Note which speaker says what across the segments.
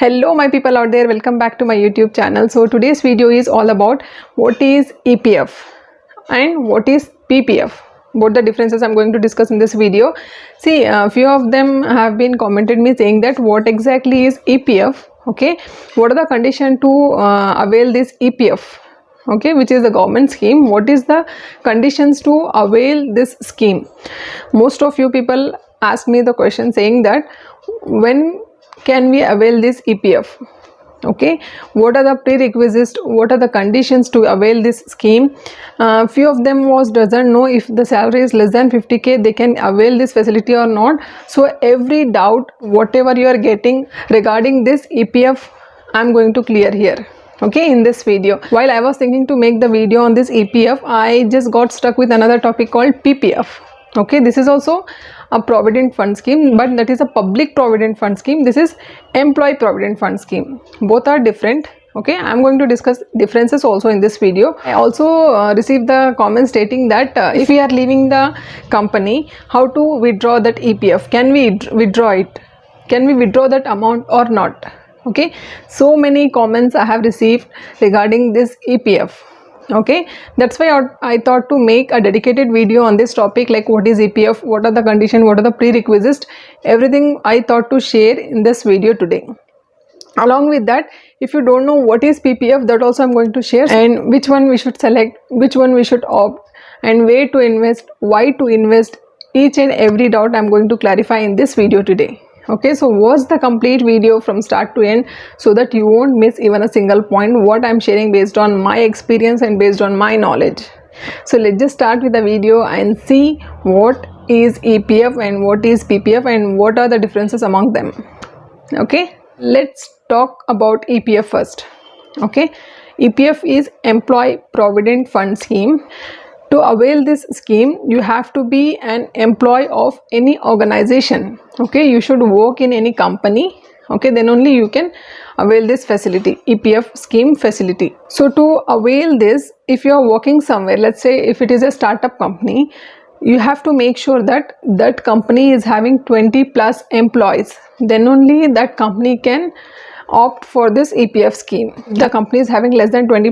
Speaker 1: Hello my people out there, welcome back to my YouTube channel. So today's video is all about what is EPF and what is PPF. Both the differences I'm going to discuss in this video. See, a few of them have been commented me saying that what exactly is EPF, okay, what are the conditions to avail this EPF, okay, which is the government scheme. What is the conditions to avail this scheme? Most of you people ask me the question saying that when can we avail this EPF, okay, what are the prerequisites, what are the conditions to avail this scheme. Few of them doesn't know if the salary is less than 50k they can avail this facility or not. So every doubt whatever you are getting regarding this EPF I'm going to clear here, okay, in this video. While I was thinking to make the video on this EPF, I just got stuck with another topic called PPF. Okay, this is also a provident fund scheme, but that is a public provident fund scheme. This is employee provident fund scheme. Both are different. Okay, I'm going to discuss differences also in this video. I also received the comment stating that if we are leaving the company, how to withdraw that EPF? Can we withdraw it? Can we withdraw that amount or not? Okay, so many comments I have received regarding this EPF. Okay, that's why I thought to make a dedicated video on this topic, like what is EPF, what are the conditions, what are the prerequisites, everything I thought to share in this video today. Along with that, if you don't know what is PPF, that also I'm going to share, and which one we should select, which one we should opt, and where to invest, why to invest, each and every doubt I'm going to clarify in this video today. Okay, so watch the complete video from start to end so that you won't miss even a single point what I'm sharing based on my experience and based on my knowledge. So let's just start with the video and see what is EPF and what is PPF and what are the differences among them. Okay, let's talk about EPF first. Okay, EPF is Employee Provident Fund Scheme. To avail this scheme, you have to be an employee of any organization. Okay, you should work in any company. Okay, then only you can avail this facility, EPF scheme facility. So to avail this, if you are working somewhere, let's say if it is a startup company, you have to make sure that that company is having 20 plus employees. Then only that company can opt for this EPF scheme. The company is having less than 20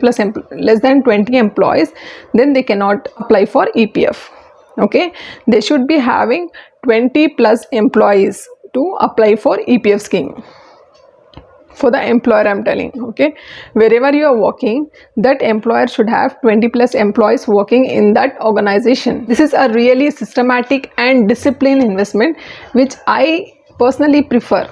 Speaker 1: employees, then they cannot apply for EPF. Okay, they should be having 20 plus employees to apply for EPF scheme. For the employer I'm telling, okay, wherever you are working, that employer should have 20 plus employees working in that organization. This is a really systematic and disciplined investment which I personally prefer.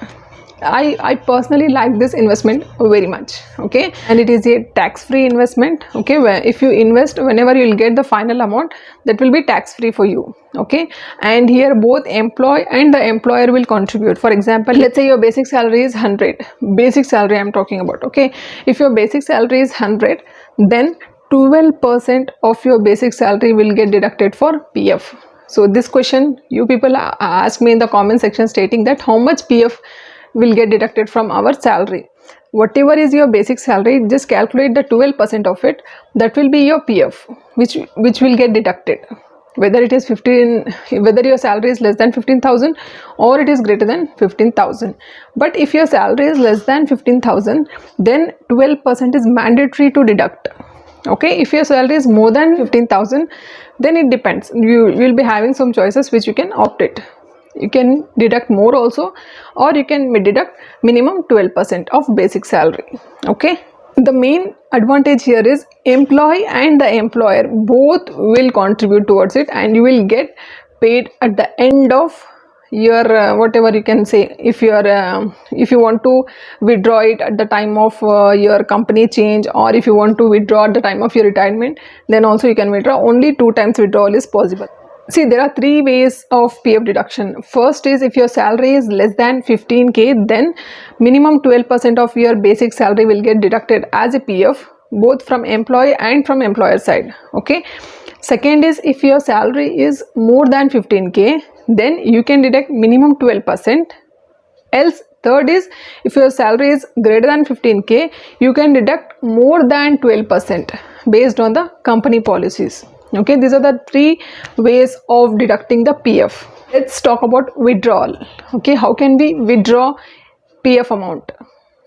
Speaker 1: I personally like this investment very much. Okay, and it is a tax-free investment. Okay, where if you invest, whenever you will get the final amount, that will be tax-free for you. Okay, and here both employee and the employer will contribute. For example, let's say your basic salary is 100, basic salary I'm talking about. Okay, if your basic salary is 100, then 12% of your basic salary will get deducted for PF. So this question you people ask me in the comment section stating that how much PF will get deducted from our salary. Whatever is your basic salary, just calculate the 12% of it, that will be your PF which will get deducted, whether it is 15, whether your salary is less than 15,000 or it is greater than 15,000. But if your salary is less than 15,000, then 12% is mandatory to deduct. Okay, if your salary is more than 15,000, then it depends, you will be having some choices which you can opt it. You can deduct more also, or you can deduct minimum 12% of basic salary. Okay, the main advantage here is employee and the employer both will contribute towards it, and you will get paid at the end of your whatever you can say. If you are if you want to withdraw it at the time of your company change, or if you want to withdraw at the time of your retirement, then also you can withdraw. Only 2 times withdrawal is possible. See, there are 3 ways of PF deduction. First is if your salary is less than 15k, then minimum 12% of your basic salary will get deducted as a PF, both from employee and from employer side. Okay. Second is if your salary is more than 15k, then you can deduct minimum 12%. Else, third is if your salary is greater than 15k, you can deduct more than 12% based on the company policies. Okay, these are the 3 ways of deducting the PF. Let's talk about withdrawal. Okay, how can we withdraw PF amount?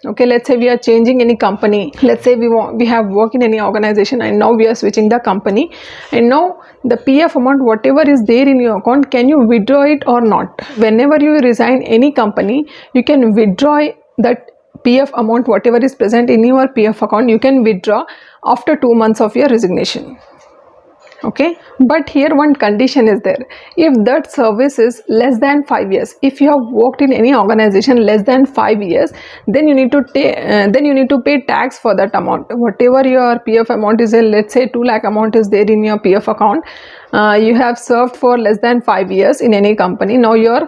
Speaker 1: Okay, let's say we are changing any company. Let's say we have worked in any organization and now we are switching the company, and now the PF amount whatever is there in your account, can you withdraw it or not? Whenever you resign any company, you can withdraw that PF amount whatever is present in your PF account. You can withdraw after 2 months of your resignation. Okay, but here one condition is there. If that service is less than 5 years, if you have worked in any organization less than 5 years, then you need to pay tax for that amount. Whatever your PF amount is, let's say 2 lakh amount is there in your PF account, you have served for less than 5 years in any company. Now you are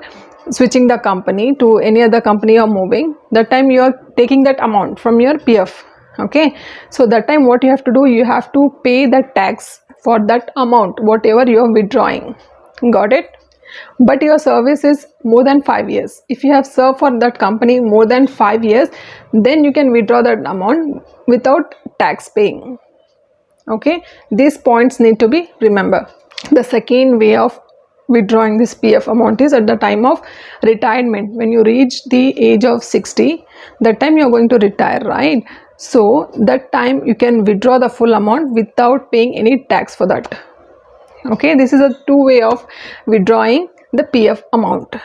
Speaker 1: switching the company to any other company, you are moving. That time you are taking that amount from your PF. Okay, so that time what you have to do, you have to pay the tax for that amount whatever you are withdrawing. Got it? But your service is more than 5 years. If you have served for that company more than 5 years, then you can withdraw that amount without tax paying. Okay, these points need to be remembered. The second way of withdrawing this PF amount is at the time of retirement. When you reach the age of 60, that time you are going to retire, right? So that time you can withdraw the full amount without paying any tax for that. Okay, this is a two way of withdrawing the PF amount.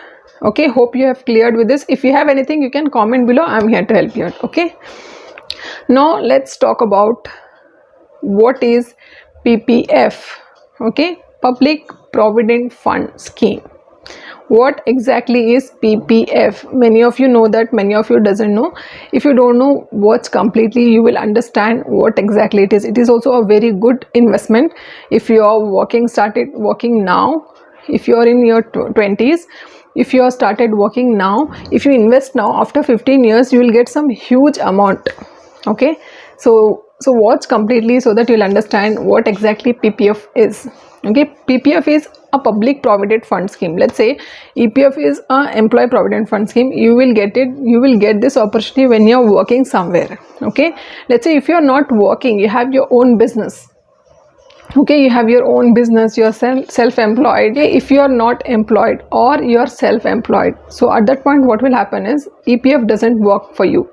Speaker 1: Okay, hope you have cleared with this. If you have anything, you can comment below. I am here to help you out. Okay, now let's talk about what is PPF. Okay, Public Provident Fund Scheme. What exactly is PPF? Many of you know that, many of you doesn't know. If you don't know what's completely, you will understand what exactly it is. It is also a very good investment. If you are started working now, if you are in your 20s, if you are started working now, if you invest now, after 15 years you will get some huge amount. Okay, so watch completely so that you'll understand what exactly PPF is. Okay, PPF is a public provident fund scheme. Let's say EPF is a employee provident fund scheme. You will get this opportunity when you're working somewhere. Okay, let's say if you're not working, you have your own business. Okay, you have your own business, you're self-employed. Okay, if you are not employed or you're self-employed, so at that point what will happen is EPF doesn't work for you,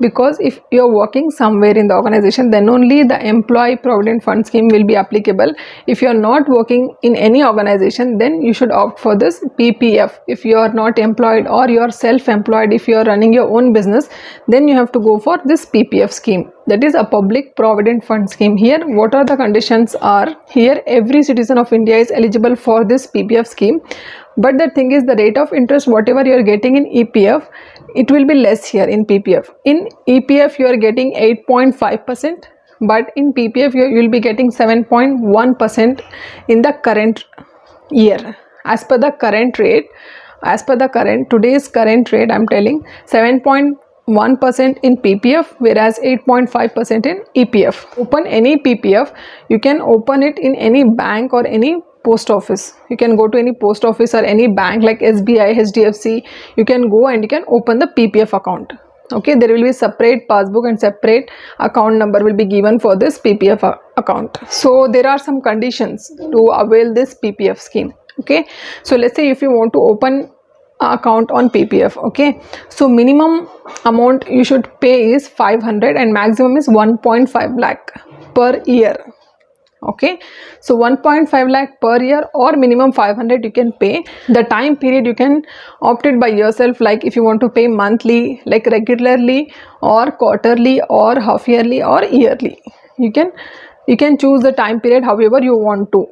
Speaker 1: because if you're working somewhere in the organization, then only the employee provident fund scheme will be applicable. If you're not working in any organization, then you should opt for this PPF. If you are not employed or you're self-employed, if you're running your own business, then you have to go for this PPF scheme. That is a public provident fund scheme. Here what are the conditions are, here every citizen of India is eligible for this PPF scheme, but the thing is the rate of interest whatever you are getting in EPF, it will be less here in PPF. In EPF you are getting 8.5%, but in PPF you will be getting 7.1% in the current year. As per the current rate, today's current rate, I'm telling 7.1% in PPF, whereas 8.5% in EPF. Open any PPF, you can open it in any bank or any post office. You can go to any post office or any bank like SBI, HDFC. You can go and you can open the PPF account. Okay, there will be separate passbook and separate account number will be given for this PPF account. So there are some conditions to avail this PPF scheme. Okay, so let's say if you want to open account on PPF, okay, so minimum amount you should pay is 500 and maximum is 1.5 lakh per year. Okay, so 1.5 lakh per year or minimum 500 you can pay. The time period you can opt it by yourself, like if you want to pay monthly, like regularly, or quarterly, or half yearly, or yearly. You can choose the time period however you want to.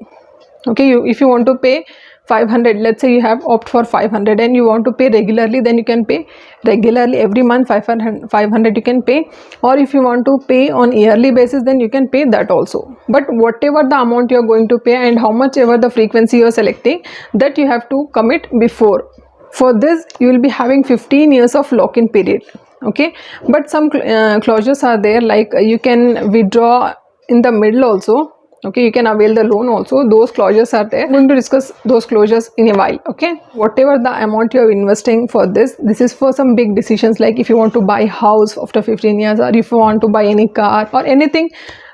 Speaker 1: Okay, if you want to pay 500, let's say you have opt for 500 and you want to pay regularly, then you can pay regularly every month 500 you can pay, or if you want to pay on yearly basis, then you can pay that also. But whatever the amount you are going to pay and how much ever the frequency you are selecting, that you have to commit before. For this you will be having 15 years of lock-in period. Okay, but some clauses are there, like you can withdraw in the middle also. Okay, you can avail the loan also. Those clauses are there. I'm going to discuss those clauses in a while. Okay, whatever the amount you are investing for this is for some big decisions, like if you want to buy house after 15 years, or if you want to buy any car or anything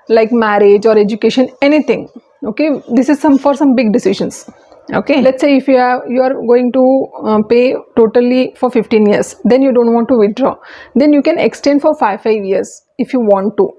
Speaker 1: like marriage or education, anything. Okay, this is for some big decisions. Okay, let's say if you are going to pay totally for 15 years, then you don't want to withdraw, then you can extend for 5 years if you want to.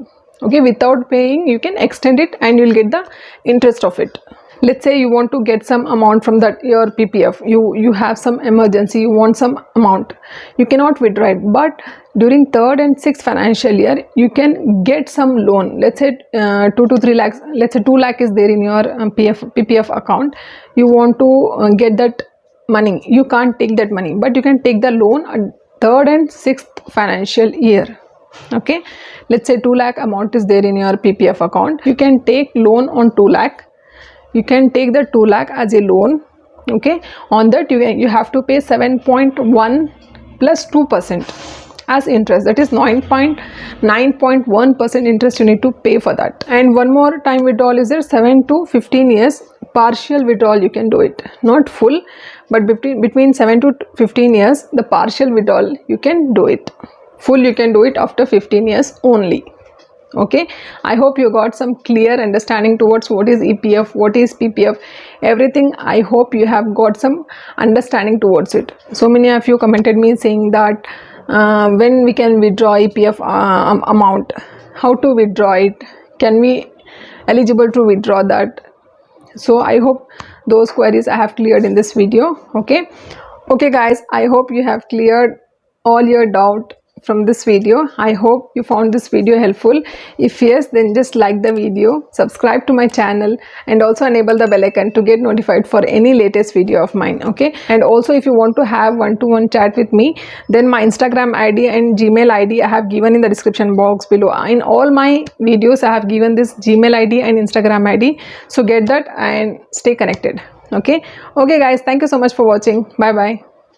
Speaker 1: Okay, without paying you can extend it and you'll get the interest of it. Let's say you want to get some amount from that your PPF, you have some emergency, you want some amount, you cannot withdraw it, but during 3rd and 6th financial year you can get some loan. Let's say 2 to 3 lakhs, let's say 2 lakh is there in your PPF account, you want to get that money, you can't take that money, but you can take the loan at 3rd and 6th financial year. Okay, let's say 2 lakh amount is there in your PPF account, you can take loan on 2 lakh, you can take the 2 lakh as a loan. Okay, on that you have to pay 7.1 plus 2% as interest, that is 9.1% interest you need to pay for that. And one more time withdrawal is there, 7 to 15 years partial withdrawal you can do it, not full, but between 7 to 15 years the partial withdrawal you can do it. Full you can do it after 15 years only. Okay, I hope you got some clear understanding towards what is EPF, what is PPF, everything. I hope you have got some understanding towards it. So many of you commented me saying that when we can withdraw EPF amount, how to withdraw it, can we eligible to withdraw that. So I hope those queries I have cleared in this video. Okay guys, I hope you have cleared all your doubt from this video. I hope you found this video helpful. If yes, then just like the video, subscribe to my channel, and also enable the bell icon to get notified for any latest video of mine. Okay, and also if you want to have one-to-one chat with me, then my Instagram ID and Gmail ID I have given in the description box below. In all my videos I have given this Gmail ID and Instagram ID, so get that and stay connected. Okay guys, thank you so much for watching. Bye bye.